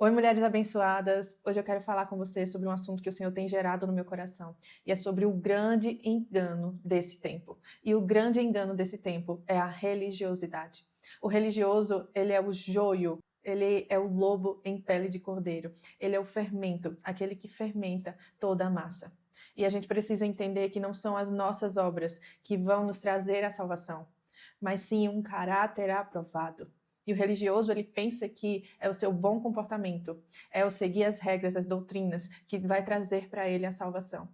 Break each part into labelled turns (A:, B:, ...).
A: Oi, mulheres abençoadas! Hoje eu quero falar com você sobre um assunto que o Senhor tem gerado no meu coração. E é sobre o grande engano desse tempo. E o grande engano desse tempo é a religiosidade. O religioso, ele é o joio, ele é o lobo em pele de cordeiro. Ele é o fermento, aquele que fermenta toda a massa. E a gente precisa entender que não são as nossas obras que vão nos trazer a salvação, mas sim um caráter aprovado. E o religioso, ele pensa que é o seu bom comportamento, é o seguir as regras, as doutrinas, que vai trazer para ele a salvação.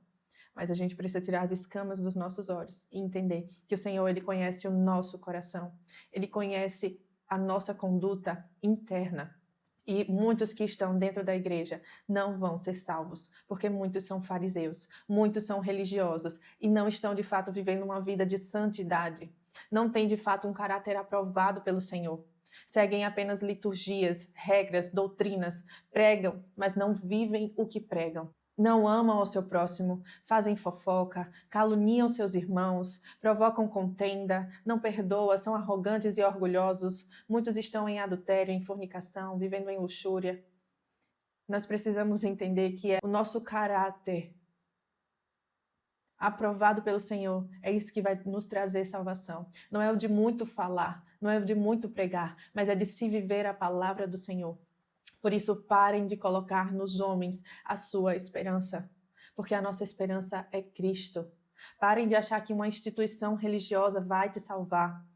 A: Mas a gente precisa tirar as escamas dos nossos olhos e entender que o Senhor, ele conhece o nosso coração. Ele conhece a nossa conduta interna. E muitos que estão dentro da igreja não vão ser salvos, porque muitos são fariseus, muitos são religiosos e não estão de fato vivendo uma vida de santidade. Não têm de fato um caráter aprovado pelo Senhor. Seguem apenas liturgias, regras, doutrinas, pregam, mas não vivem o que pregam. Não amam ao seu próximo, fazem fofoca, caluniam seus irmãos, provocam contenda, não perdoam, são arrogantes e orgulhosos. Muitos estão em adultério, em fornicação, vivendo em luxúria. Nós precisamos entender que é o nosso caráter aprovado pelo Senhor, é isso que vai nos trazer salvação. Não é o de muito falar, não é o de muito pregar, mas é de se viver a palavra do Senhor. Por isso, parem de colocar nos homens a sua esperança, porque a nossa esperança é Cristo. Parem de achar que uma instituição religiosa vai te salvar.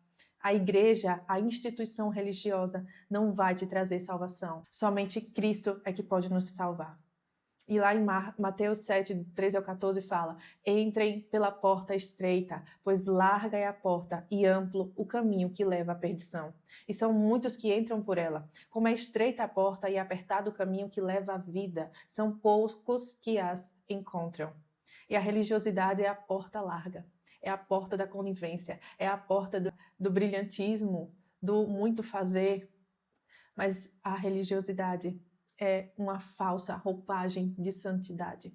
A: A igreja, a instituição religiosa, não vai te trazer salvação. Somente Cristo é que pode nos salvar. E lá em Mateus 7, 13 ao 14 fala: entrem pela porta estreita, pois larga é a porta e amplo o caminho que leva à perdição. E são muitos que entram por ela. Como é estreita a porta e apertado o caminho que leva à vida, são poucos que as encontram. E a religiosidade é a porta larga, é a porta da conivência, é a porta do brilhantismo, do muito fazer. Mas a religiosidade é uma falsa roupagem de santidade.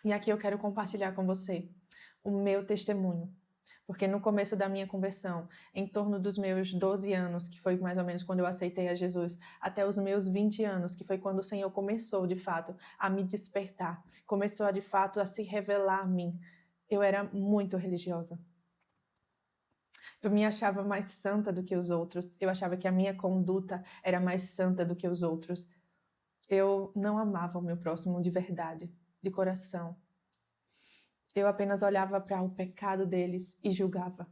A: E aqui eu quero compartilhar com você o meu testemunho. Porque no começo da minha conversão, em torno dos meus 12 anos, que foi mais ou menos quando eu aceitei a Jesus, até os meus 20 anos, que foi quando o Senhor começou, de fato, a me despertar, começou, de fato, a se revelar a mim, eu era muito religiosa. Eu me achava mais santa do que os outros. Eu achava que a minha conduta era mais santa do que os outros. Eu não amava o meu próximo de verdade, de coração. Eu apenas olhava para o pecado deles e julgava.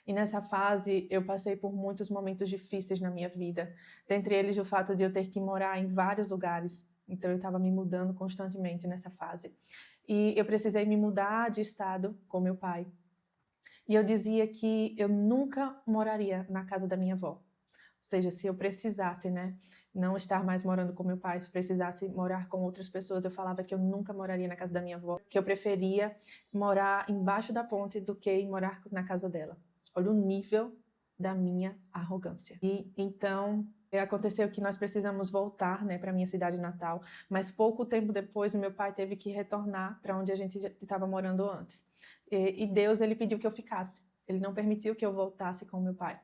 A: E nessa fase eu passei por muitos momentos difíceis na minha vida. Dentre eles o fato de eu ter que morar em vários lugares. Então eu estava me mudando constantemente nessa fase. E eu precisei me mudar de estado com meu pai. E eu dizia que eu nunca moraria na casa da minha avó. Ou seja, se eu precisasse, não estar mais morando com meu pai, se precisasse morar com outras pessoas, eu falava que eu nunca moraria na casa da minha avó, que eu preferia morar embaixo da ponte do que morar na casa dela. Olha o nível da minha arrogância. E então aconteceu que nós precisamos voltar, para minha cidade natal, mas pouco tempo depois o meu pai teve que retornar para onde a gente estava morando antes. E Deus, ele pediu que eu ficasse. Ele não permitiu que eu voltasse com meu pai.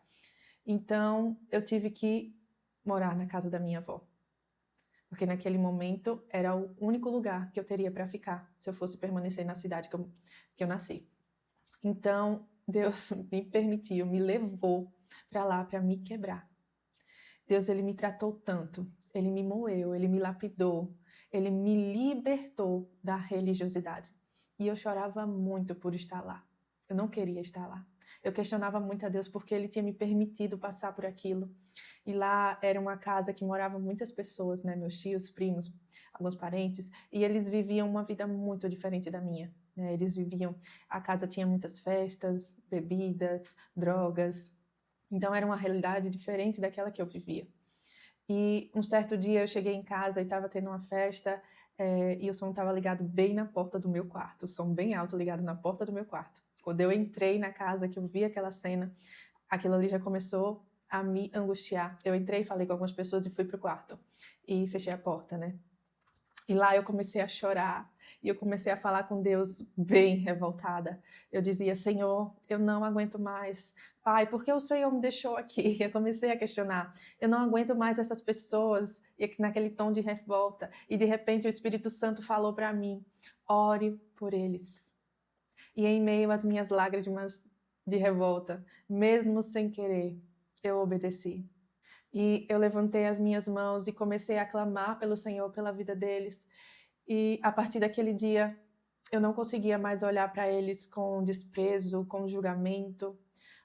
A: Então eu tive que morar na casa da minha avó. Porque naquele momento era o único lugar que eu teria para ficar, se eu fosse permanecer na cidade que eu nasci. Então Deus me permitiu, me levou para lá para me quebrar. Deus, ele me tratou tanto, ele me moeu, ele me lapidou, ele me libertou da religiosidade. E eu chorava muito por estar lá. Eu não queria estar lá. Eu questionava muito a Deus porque ele tinha me permitido passar por aquilo. E lá era uma casa que moravam muitas pessoas, meus tios, primos, alguns parentes, e eles viviam uma vida muito diferente da minha. Eles viviam, a casa tinha muitas festas, bebidas, drogas. Então era uma realidade diferente daquela que eu vivia. E um certo dia eu cheguei em casa e estava tendo uma festa e o som estava ligado bem na porta do meu quarto, o som bem alto ligado na porta do meu quarto. Quando eu entrei na casa, que eu vi aquela cena, aquilo ali já começou a me angustiar. Eu entrei, falei com algumas pessoas e fui pro quarto. E fechei a porta, E lá eu comecei a chorar e eu comecei a falar com Deus bem revoltada. Eu dizia: Senhor, eu não aguento mais. Pai, por que o Senhor me deixou aqui? Eu comecei a questionar. Eu não aguento mais essas pessoas. E naquele tom de revolta. E de repente o Espírito Santo falou para mim: ore por eles. E em meio às minhas lágrimas de revolta, mesmo sem querer, eu obedeci. E eu levantei as minhas mãos e comecei a clamar pelo Senhor, pela vida deles. E a partir daquele dia, eu não conseguia mais olhar para eles com desprezo, com julgamento,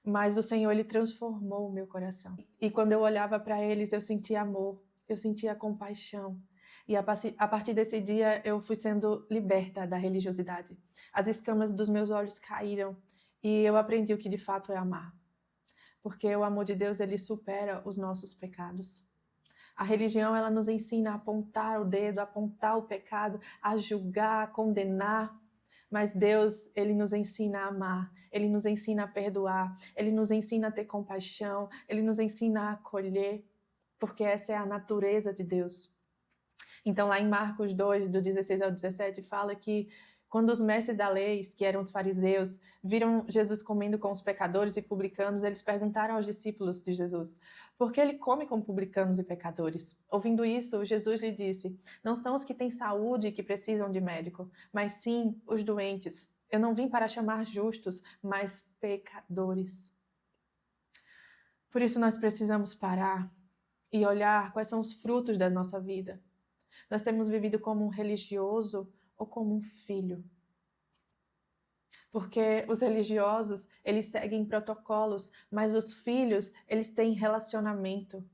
A: mas o Senhor, Ele transformou o meu coração. E quando eu olhava para eles, eu sentia amor, eu sentia compaixão. E a partir desse dia, eu fui sendo liberta da religiosidade. As escamas dos meus olhos caíram e eu aprendi o que de fato é amar. Porque o amor de Deus, ele supera os nossos pecados. A religião, ela nos ensina a apontar o dedo, a apontar o pecado, a julgar, a condenar. Mas Deus, ele nos ensina a amar, ele nos ensina a perdoar, ele nos ensina a ter compaixão, ele nos ensina a acolher, porque essa é a natureza de Deus. Então, lá em Marcos 2, do 16 ao 17, fala que quando os mestres da lei, que eram os fariseus, viram Jesus comendo com os pecadores e publicanos, eles perguntaram aos discípulos de Jesus: por que ele come com publicanos e pecadores? Ouvindo isso, Jesus lhe disse: não são os que têm saúde que precisam de médico, mas sim os doentes. Eu não vim para chamar justos, mas pecadores. Por isso nós precisamos parar e olhar quais são os frutos da nossa vida. Nós temos vivido como um religioso ou como um filho? Porque os religiosos, eles seguem protocolos, mas os filhos, eles têm relacionamento.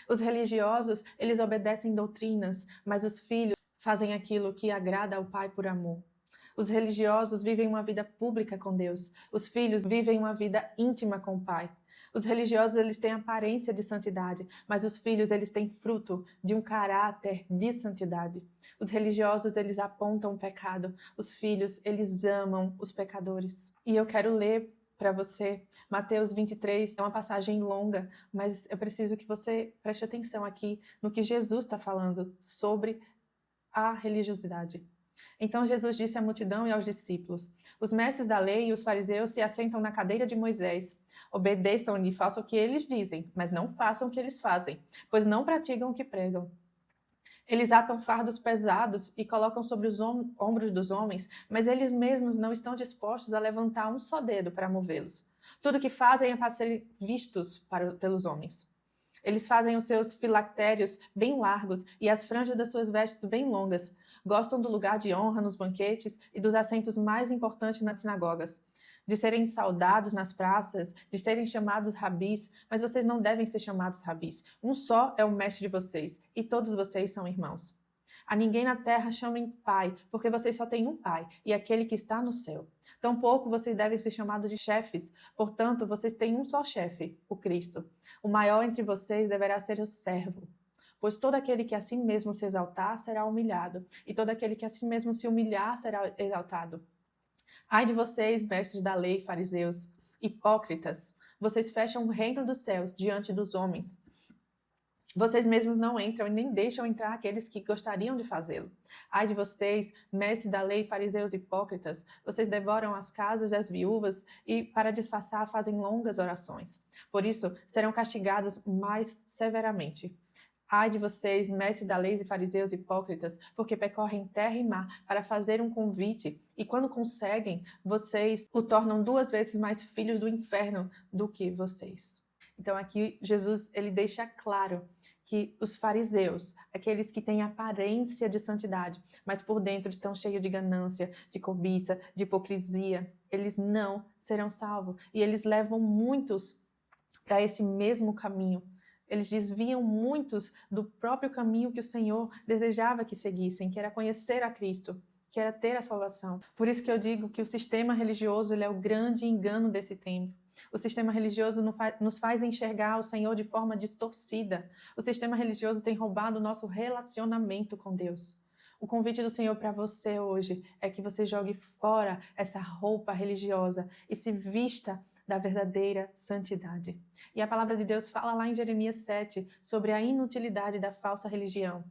A: Os religiosos, eles obedecem doutrinas, mas os filhos fazem aquilo que agrada ao Pai por amor. Os religiosos vivem uma vida pública com Deus. Os filhos vivem uma vida íntima com o Pai. Os religiosos, eles têm aparência de santidade, mas os filhos, eles têm fruto de um caráter de santidade. Os religiosos, eles apontam o pecado. Os filhos, eles amam os pecadores. E eu quero ler para você Mateus 23, é uma passagem longa, mas eu preciso que você preste atenção aqui no que Jesus está falando sobre a religiosidade. Então Jesus disse à multidão e aos discípulos: os mestres da lei e os fariseus se assentam na cadeira de Moisés. Obedeçam-lhe e façam o que eles dizem, mas não façam o que eles fazem, pois não praticam o que pregam. Eles atam fardos pesados e colocam sobre os ombros dos homens, mas eles mesmos não estão dispostos a levantar um só dedo para movê-los. Tudo que fazem é para serem vistos pelos homens. Eles fazem os seus filactérios bem largos e as franjas das suas vestes bem longas. Gostam do lugar de honra nos banquetes e dos assentos mais importantes nas sinagogas, de serem saudados nas praças, de serem chamados rabis, mas vocês não devem ser chamados rabis. Um só é o mestre de vocês, e todos vocês são irmãos. A ninguém na terra chamem pai, porque vocês só têm um pai, e aquele que está no céu. Tampouco vocês devem ser chamados de chefes, portanto, vocês têm um só chefe, o Cristo. O maior entre vocês deverá ser o servo. Pois todo aquele que a si mesmo se exaltar será humilhado, e todo aquele que a si mesmo se humilhar será exaltado. Ai de vocês, mestres da lei, fariseus, hipócritas, vocês fecham o reino dos céus diante dos homens. Vocês mesmos não entram e nem deixam entrar aqueles que gostariam de fazê-lo. Ai de vocês, mestres da lei, fariseus hipócritas, vocês devoram as casas das viúvas e, para disfarçar, fazem longas orações. Por isso, serão castigados mais severamente. Ai de vocês, mestres da lei e fariseus hipócritas, porque percorrem terra e mar para fazer um convite, e quando conseguem, vocês o tornam 2 vezes mais filhos do inferno do que vocês. Então aqui Jesus, ele deixa claro que os fariseus, aqueles que têm aparência de santidade, mas por dentro estão cheios de ganância, de cobiça, de hipocrisia, eles não serão salvos. E eles levam muitos para esse mesmo caminho. Eles desviam muitos do próprio caminho que o Senhor desejava que seguissem, que era conhecer a Cristo, que era ter a salvação. Por isso que eu digo que o sistema religioso, ele é o grande engano desse tempo. O sistema religioso nos faz enxergar o Senhor de forma distorcida. O sistema religioso tem roubado o nosso relacionamento com Deus. O convite do Senhor para você hoje é que você jogue fora essa roupa religiosa e se vista da verdadeira santidade. E a palavra de Deus fala lá em Jeremias 7 sobre a inutilidade da falsa religião.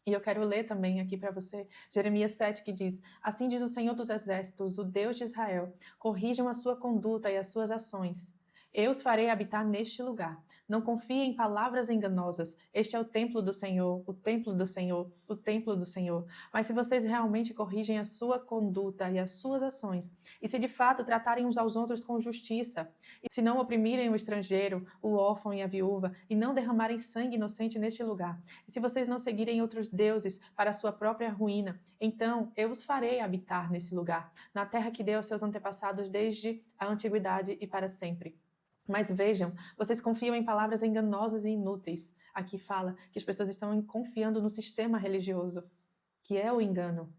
A: E eu quero ler também aqui para você Jeremias 7, que diz: Assim diz o Senhor dos Exércitos, o Deus de Israel: corrijam a sua conduta e as suas ações. Eu os farei habitar neste lugar. Não confie em palavras enganosas. Este é o templo do Senhor, o templo do Senhor, o templo do Senhor. Mas se vocês realmente corrigem a sua conduta e as suas ações, e se de fato tratarem uns aos outros com justiça, e se não oprimirem o estrangeiro, o órfão e a viúva, e não derramarem sangue inocente neste lugar, e se vocês não seguirem outros deuses para a sua própria ruína, então eu os farei habitar nesse lugar, na terra que deu aos seus antepassados desde a antiguidade e para sempre. Mas vejam, vocês confiam em palavras enganosas e inúteis. Aqui fala que as pessoas estão confiando no sistema religioso, que é o engano.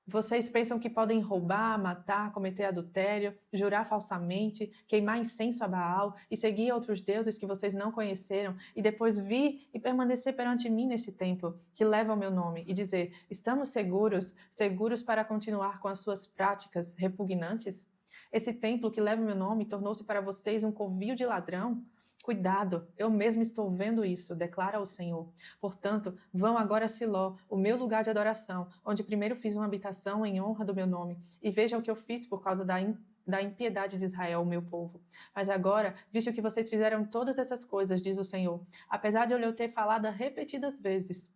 A: Vocês pensam que podem roubar, matar, cometer adultério, jurar falsamente, queimar incenso a Baal e seguir outros deuses que vocês não conheceram e depois vir e permanecer perante mim nesse templo que leva o meu nome e dizer: estamos seguros, seguros para continuar com as suas práticas repugnantes? Esse templo que leva o meu nome tornou-se para vocês um covil de ladrão? Cuidado, eu mesmo estou vendo isso, declara o Senhor. Portanto, vão agora a Siló, o meu lugar de adoração, onde primeiro fiz uma habitação em honra do meu nome, e vejam o que eu fiz por causa da impiedade de Israel, o meu povo. Mas agora, visto que vocês fizeram todas essas coisas, diz o Senhor, apesar de eu lhe ter falado repetidas vezes,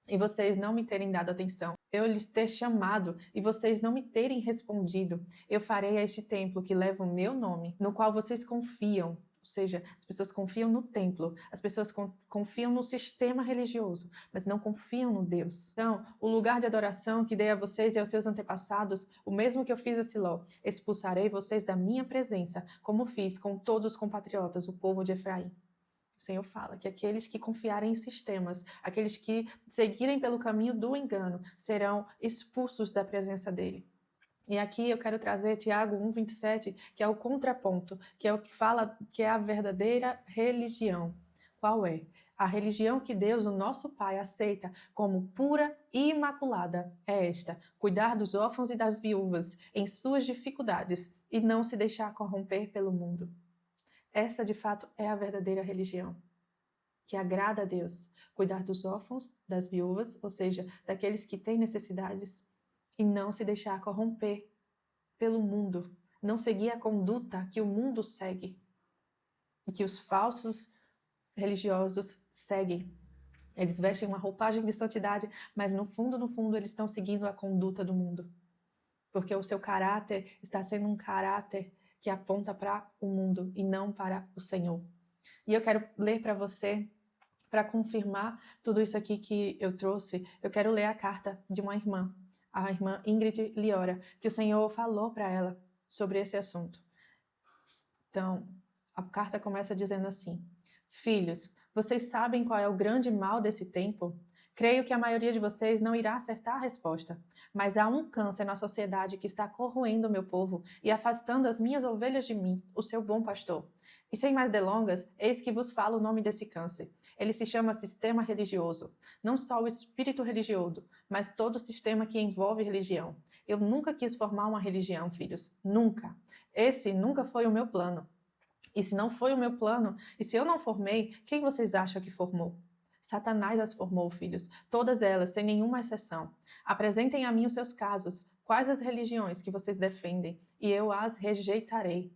A: e vocês não me terem dado atenção, eu lhes ter chamado e vocês não me terem respondido, eu farei a este templo que leva o meu nome, no qual vocês confiam. Ou seja, as pessoas confiam no templo, as pessoas confiam no sistema religioso, mas não confiam no Deus. Então, o lugar de adoração que dei a vocês e aos seus antepassados, o mesmo que eu fiz a Siló, expulsarei vocês da minha presença, como fiz com todos os compatriotas, o povo de Efraim. O Senhor fala que aqueles que confiarem em sistemas, aqueles que seguirem pelo caminho do engano, serão expulsos da presença dele. E aqui eu quero trazer Tiago 1,27, que é o contraponto, que é o que fala que é a verdadeira religião. Qual é? A religião que Deus, o nosso Pai, aceita como pura e imaculada é esta: cuidar dos órfãos e das viúvas em suas dificuldades e não se deixar corromper pelo mundo. Essa, de fato, é a verdadeira religião, que agrada a Deus. Cuidar dos órfãos, das viúvas, ou seja, daqueles que têm necessidades, e não se deixar corromper pelo mundo, não seguir a conduta que o mundo segue e que os falsos religiosos seguem. Eles vestem uma roupagem de santidade, mas no fundo, eles estão seguindo a conduta do mundo, porque o seu caráter está sendo um caráter que aponta para o mundo e não para o Senhor. E eu quero ler para você, para confirmar tudo isso aqui que eu trouxe, eu quero ler a carta de uma irmã, a irmã Ingrid Liora, que o Senhor falou para ela sobre esse assunto. Então, a carta começa dizendo assim: Filhos, vocês sabem qual é o grande mal desse tempo? Creio que a maioria de vocês não irá acertar a resposta, mas há um câncer na sociedade que está corroendo o meu povo e afastando as minhas ovelhas de mim, o seu bom pastor. E sem mais delongas, eis que vos falo o nome desse câncer. Ele se chama sistema religioso. Não só o espírito religioso, mas todo o sistema que envolve religião. Eu nunca quis formar uma religião, filhos. Nunca. Esse nunca foi o meu plano. E se não foi o meu plano, e se eu não formei, quem vocês acham que formou? Satanás as formou, filhos, todas elas, sem nenhuma exceção. Apresentem a mim os seus casos, quais as religiões que vocês defendem, e eu as rejeitarei.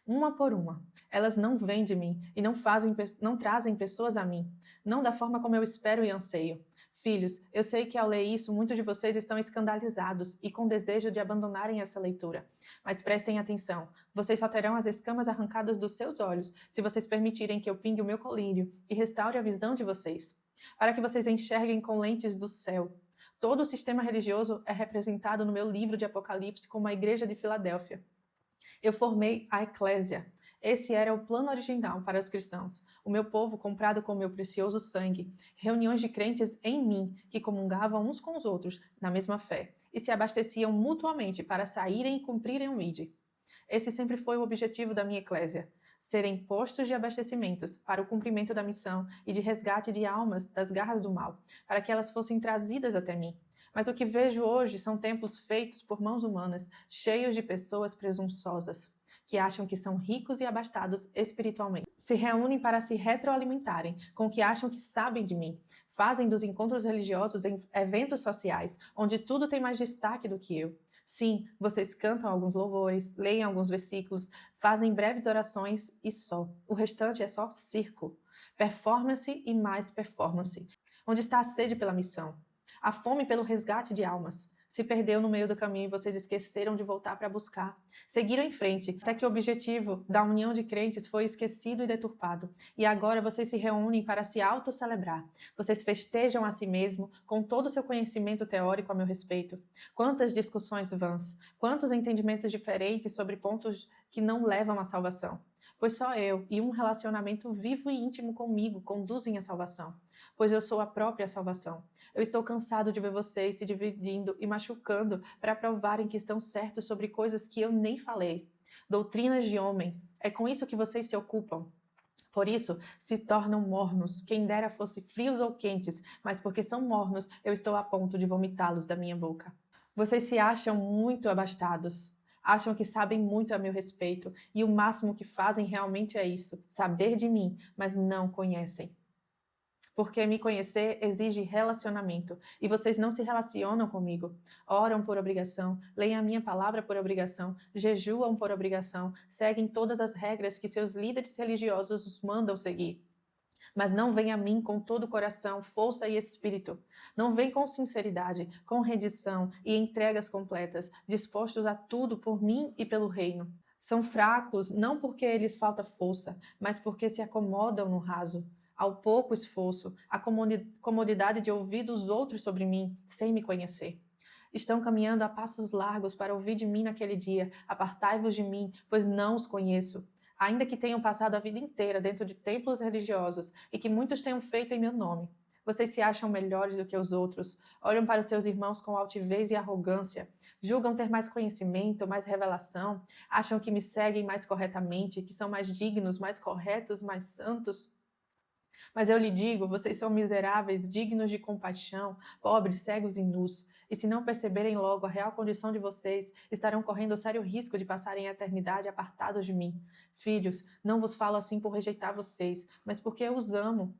A: Uma por uma. Elas não vêm de mim e não trazem pessoas a mim, não da forma como eu espero e anseio. Filhos, eu sei que ao ler isso, muitos de vocês estão escandalizados e com desejo de abandonarem essa leitura. Mas prestem atenção, vocês só terão as escamas arrancadas dos seus olhos se vocês permitirem que eu pingue o meu colírio e restaure a visão de vocês, para que vocês enxerguem com lentes do céu. Todo o sistema religioso é representado no meu livro de Apocalipse como a Igreja de Filadélfia. Eu formei a Eclésia. Esse era o plano original para os cristãos. O meu povo comprado com meu precioso sangue. Reuniões de crentes em mim, que comungavam uns com os outros, na mesma fé, e se abasteciam mutuamente para saírem e cumprirem o ID. Esse sempre foi o objetivo da minha Eclésia. Serem postos de abastecimentos para o cumprimento da missão e de resgate de almas das garras do mal, para que elas fossem trazidas até mim. Mas o que vejo hoje são templos feitos por mãos humanas, cheios de pessoas presunçosas, que acham que são ricos e abastados espiritualmente. Se reúnem para se retroalimentarem com o que acham que sabem de mim. Fazem dos encontros religiosos em eventos sociais, onde tudo tem mais destaque do que eu. Sim, vocês cantam alguns louvores, leem alguns versículos, fazem breves orações e só. O restante é só circo. Performance e mais performance. Onde está a sede pela missão? A fome pelo resgate de almas. Se perdeu no meio do caminho e vocês esqueceram de voltar para buscar. Seguiram em frente, até que o objetivo da união de crentes foi esquecido e deturpado. E agora vocês se reúnem para se autocelebrar. Vocês festejam a si mesmo com todo o seu conhecimento teórico a meu respeito. Quantas discussões vãs, quantos entendimentos diferentes sobre pontos que não levam à salvação. Pois só eu e um relacionamento vivo e íntimo comigo conduzem à salvação. Pois eu sou a própria salvação. Eu estou cansado de ver vocês se dividindo e machucando para provarem que estão certos sobre coisas que eu nem falei. Doutrinas de homem, é com isso que vocês se ocupam. Por isso, se tornam mornos, quem dera fosse frios ou quentes, mas porque são mornos, eu estou a ponto de vomitá-los da minha boca. Vocês se acham muito abastados. Acham que sabem muito a meu respeito, e o máximo que fazem realmente é isso, saber de mim, mas não conhecem. Porque me conhecer exige relacionamento, e vocês não se relacionam comigo. Oram por obrigação, leem a minha palavra por obrigação, jejuam por obrigação, seguem todas as regras que seus líderes religiosos os mandam seguir. Mas não vem a mim com todo o coração, força e espírito. Não vem com sinceridade, com rendição e entregas completas, dispostos a tudo por mim e pelo reino. São fracos não porque lhes falta força, mas porque se acomodam no raso, ao pouco esforço, à comodidade de ouvir dos outros sobre mim, sem me conhecer. Estão caminhando a passos largos para ouvir de mim naquele dia. Apartai-vos de mim, pois não os conheço. Ainda que tenham passado a vida inteira dentro de templos religiosos e que muitos tenham feito em meu nome. Vocês se acham melhores do que os outros, olham para os seus irmãos com altivez e arrogância, julgam ter mais conhecimento, mais revelação, acham que me seguem mais corretamente, que são mais dignos, mais corretos, mais santos. Mas eu lhe digo, vocês são miseráveis, dignos de compaixão, pobres, cegos e nus. E se não perceberem logo a real condição de vocês, estarão correndo o sério risco de passarem a eternidade apartados de mim. Filhos, não vos falo assim por rejeitar vocês, mas porque eu os amo.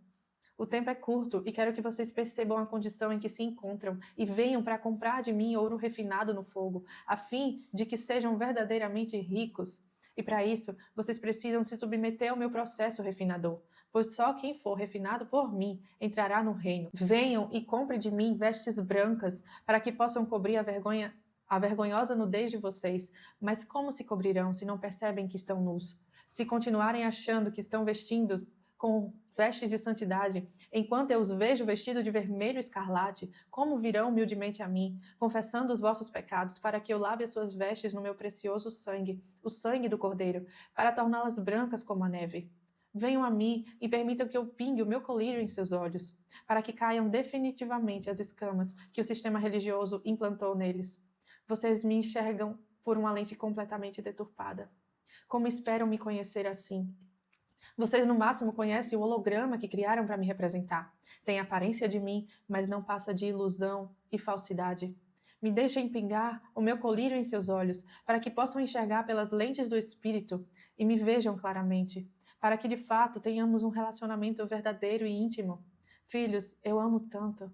A: O tempo é curto e quero que vocês percebam a condição em que se encontram e venham para comprar de mim ouro refinado no fogo, a fim de que sejam verdadeiramente ricos. E para isso, vocês precisam se submeter ao meu processo refinador, pois só quem for refinado por mim entrará no reino. Venham e comprem de mim vestes brancas, para que possam cobrir a vergonhosa nudez de vocês. Mas como se cobrirão se não percebem que estão nus? Se continuarem achando que estão vestindo com vestes de santidade, enquanto eu os vejo vestidos de vermelho escarlate, como virão humildemente a mim, confessando os vossos pecados, para que eu lave as suas vestes no meu precioso sangue, o sangue do Cordeiro, para torná-las brancas como a neve? Venham a mim e permitam que eu pingue o meu colírio em seus olhos, para que caiam definitivamente as escamas que o sistema religioso implantou neles. Vocês me enxergam por uma lente completamente deturpada. Como esperam me conhecer assim? Vocês, no máximo, conhecem o holograma que criaram para me representar. Tem aparência de mim, mas não passa de ilusão e falsidade. Me deixem pingar o meu colírio em seus olhos, para que possam enxergar pelas lentes do Espírito e me vejam claramente, para que, de fato, tenhamos um relacionamento verdadeiro e íntimo. Filhos, eu amo tanto.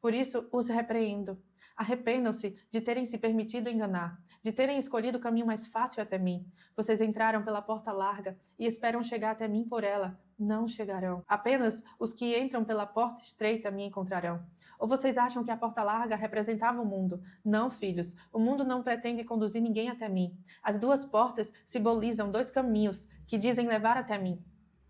A: Por isso, os repreendo. Arrependam-se de terem se permitido enganar, de terem escolhido o caminho mais fácil até mim. Vocês entraram pela porta larga e esperam chegar até mim por ela. Não chegarão. Apenas os que entram pela porta estreita me encontrarão. Ou vocês acham que a porta larga representava o mundo? Não, filhos. O mundo não pretende conduzir ninguém até mim. As duas portas simbolizam dois caminhos que dizem levar até mim.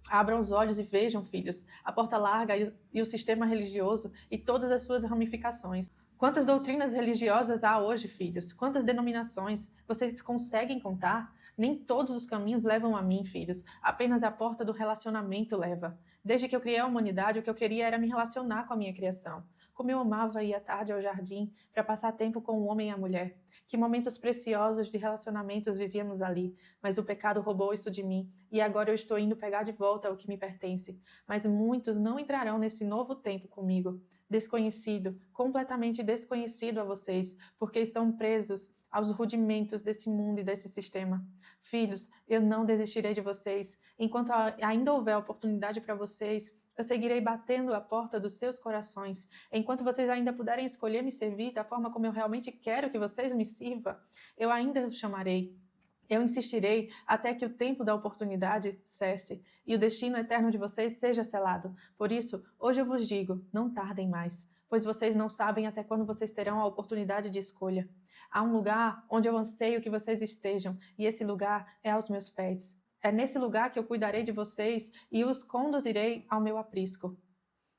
A: Abram os olhos e vejam, filhos, a porta larga e o sistema religioso e todas as suas ramificações. Quantas doutrinas religiosas há hoje, filhos? Quantas denominações? Vocês conseguem contar? Nem todos os caminhos levam a mim, filhos. Apenas a porta do relacionamento leva. Desde que eu criei a humanidade, o que eu queria era me relacionar com a minha criação. Como eu amava ir à tarde ao jardim para passar tempo com o homem e a mulher. Que momentos preciosos de relacionamentos vivíamos ali. Mas o pecado roubou isso de mim e agora eu estou indo pegar de volta o que me pertence. Mas muitos não entrarão nesse novo tempo comigo. Desconhecido, completamente desconhecido a vocês, porque estão presos aos rudimentos desse mundo e desse sistema. Filhos, eu não desistirei de vocês. Enquanto ainda houver oportunidade para vocês, eu seguirei batendo a porta dos seus corações. Enquanto vocês ainda puderem escolher me servir da forma como eu realmente quero que vocês me sirvam, eu ainda os chamarei. Eu insistirei até que o tempo da oportunidade cesse e o destino eterno de vocês seja selado. Por isso, hoje eu vos digo, não tardem mais, pois vocês não sabem até quando vocês terão a oportunidade de escolha. Há um lugar onde eu anseio que vocês estejam, e esse lugar é aos meus pés. É nesse lugar que eu cuidarei de vocês e os conduzirei ao meu aprisco.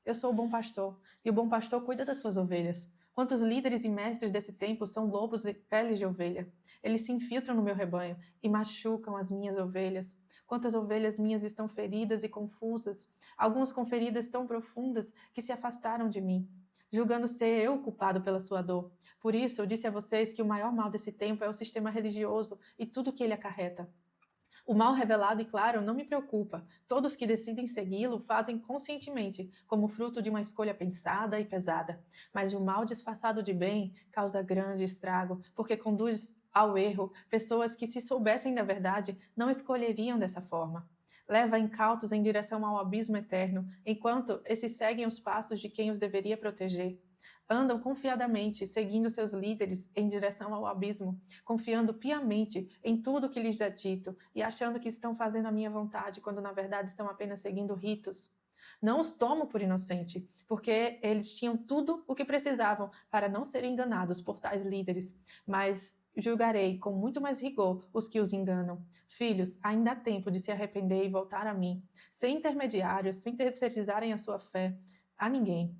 A: Eu sou o bom pastor, e o bom pastor cuida das suas ovelhas. Quantos líderes e mestres desse tempo são lobos de peles de ovelha? Eles se infiltram no meu rebanho e machucam as minhas ovelhas. Quantas ovelhas minhas estão feridas e confusas, algumas com feridas tão profundas que se afastaram de mim, julgando ser eu o culpado pela sua dor. Por isso, eu disse a vocês que o maior mal desse tempo é o sistema religioso e tudo que ele acarreta. O mal revelado e claro não me preocupa. Todos que decidem segui-lo fazem conscientemente, como fruto de uma escolha pensada e pesada. Mas o mal disfarçado de bem causa grande estrago, porque conduz ao erro pessoas que, se soubessem da verdade, não escolheriam dessa forma. Leva incautos em direção ao abismo eterno, enquanto esses seguem os passos de quem os deveria proteger. Andam confiadamente, seguindo seus líderes em direção ao abismo, confiando piamente em tudo que lhes é dito e achando que estão fazendo a minha vontade, quando na verdade estão apenas seguindo ritos. Não os tomo por inocente, porque eles tinham tudo o que precisavam para não serem enganados por tais líderes, mas julgarei com muito mais rigor os que os enganam. Filhos, ainda há tempo de se arrepender e voltar a mim, sem intermediários, sem terceirizarem a sua fé a ninguém.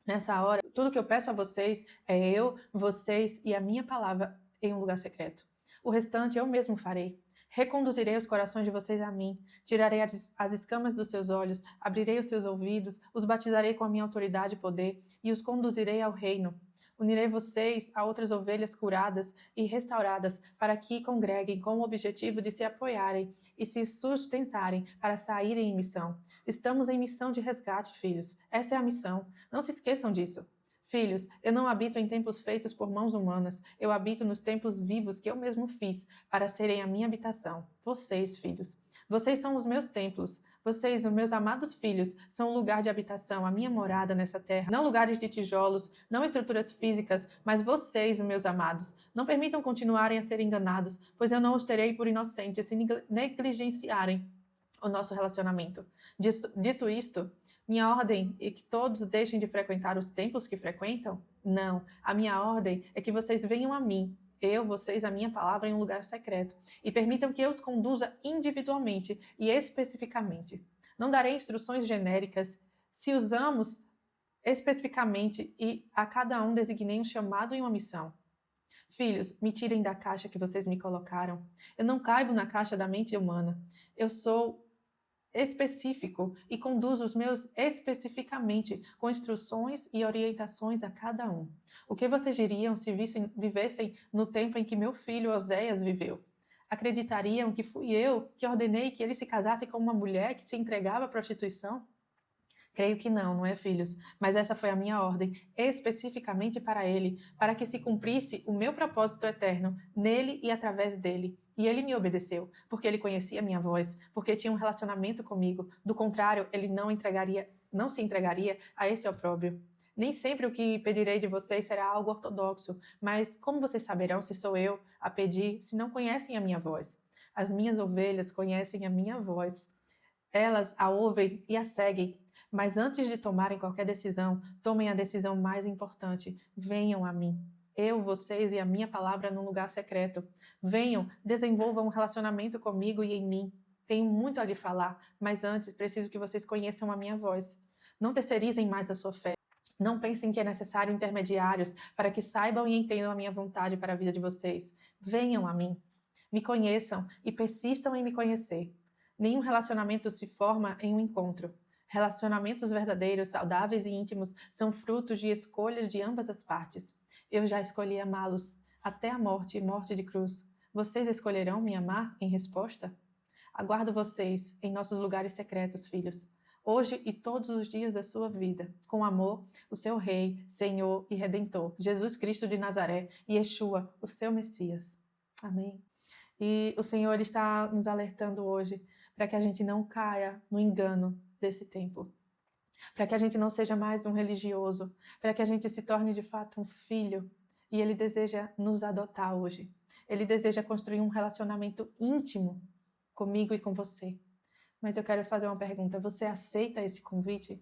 A: Nessa hora, tudo que eu peço a vocês é eu, vocês e a minha palavra em um lugar secreto. O restante eu mesmo farei. Reconduzirei os corações de vocês a mim, tirarei as escamas dos seus olhos, abrirei os seus ouvidos, os batizarei com a minha autoridade e poder e os conduzirei ao reino. Unirei vocês a outras ovelhas curadas e restauradas para que congreguem com o objetivo de se apoiarem e se sustentarem para saírem em missão. Estamos em missão de resgate, filhos. Essa é a missão. Não se esqueçam disso. Filhos, eu não habito em templos feitos por mãos humanas. Eu habito nos templos vivos que eu mesmo fiz para serem a minha habitação. Vocês, filhos. Vocês são os meus templos. Vocês, os meus amados filhos, são o lugar de habitação, a minha morada nessa terra. Não lugares de tijolos, não estruturas físicas, mas vocês, meus amados. Não permitam continuarem a ser enganados, pois eu não os terei por inocentes se negligenciarem o nosso relacionamento. Dito isto, minha ordem é que todos deixem de frequentar os templos que frequentam? Não. A minha ordem é que vocês venham a mim, eu, vocês, a minha palavra em um lugar secreto, e permitam que eu os conduza individualmente e especificamente. Não darei instruções genéricas. Se usamos especificamente e a cada um designei um chamado e uma missão. Filhos, me tirem da caixa que vocês me colocaram. Eu não caibo na caixa da mente humana. Eu sou específico e conduzo os meus especificamente, com instruções e orientações a cada um. O que vocês diriam se vivessem no tempo em que meu filho Oséias viveu? Acreditariam que fui eu que ordenei que ele se casasse com uma mulher que se entregava à prostituição? Creio que não, não é, filhos? Mas essa foi a minha ordem, especificamente para ele, para que se cumprisse o meu propósito eterno, nele e através dele. E ele me obedeceu, porque ele conhecia minha voz, porque tinha um relacionamento comigo. Do contrário, ele não se entregaria a esse opróbrio. Nem sempre o que pedirei de vocês será algo ortodoxo, mas como vocês saberão se sou eu a pedir, se não conhecem a minha voz? As minhas ovelhas conhecem a minha voz. Elas a ouvem e a seguem. Mas antes de tomarem qualquer decisão, tomem a decisão mais importante. Venham a mim. Eu, vocês e a minha palavra num lugar secreto. Venham, desenvolvam um relacionamento comigo e em mim. Tenho muito a lhe falar, mas antes preciso que vocês conheçam a minha voz. Não terceirizem mais a sua fé. Não pensem que é necessário intermediários para que saibam e entendam a minha vontade para a vida de vocês. Venham a mim. Me conheçam e persistam em me conhecer. Nenhum relacionamento se forma em um encontro. Relacionamentos verdadeiros, saudáveis e íntimos são frutos de escolhas de ambas as partes. Eu já escolhi amá-los até a morte e morte de cruz. Vocês escolherão me amar em resposta? Aguardo vocês em nossos lugares secretos, filhos. hoje e todos os dias da sua vida, com amor, o seu Rei, Senhor e Redentor, Jesus Cristo de Nazaré e Yeshua, o seu Messias. Amém. E o Senhor ele está nos alertando hoje para que a gente não caia no engano desse tempo, para que a gente não seja mais um religioso, para que a gente se torne de fato um filho. E Ele deseja nos adotar hoje. Ele deseja construir um relacionamento íntimo comigo e com você. Mas eu quero fazer uma pergunta: você aceita esse convite?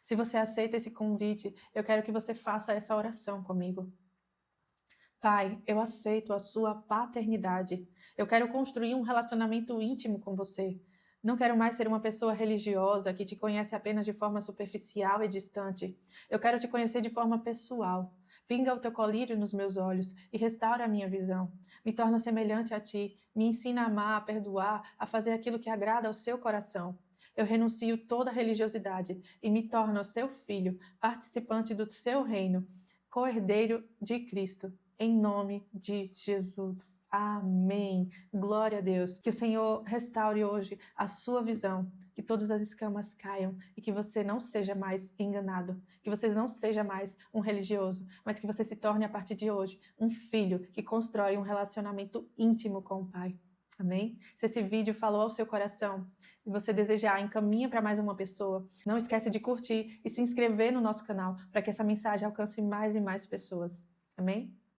A: Se você aceita esse convite, eu quero que você faça essa oração comigo. Pai, eu aceito a sua paternidade. Eu quero construir um relacionamento íntimo com você. Não quero mais ser uma pessoa religiosa que te conhece apenas de forma superficial e distante. Eu quero te conhecer de forma pessoal. Vinga o teu colírio nos meus olhos e restaura a minha visão. Me torna semelhante a ti. Me ensina a amar, a perdoar, a fazer aquilo que agrada ao seu coração. Eu renuncio toda religiosidade e me torno seu filho, participante do seu reino, co-herdeiro de Cristo. Em nome de Jesus. Amém. Glória a Deus. Que o Senhor restaure hoje a sua visão, que todas as escamas caiam e que você não seja mais enganado, que você não seja mais um religioso, mas que você se torne a partir de hoje um filho que constrói um relacionamento íntimo com o Pai. Amém? Se esse vídeo falou ao seu coração e você desejar, encaminha para mais uma pessoa. Não esquece de curtir e se inscrever no nosso canal para que essa mensagem alcance mais e mais pessoas. Amém?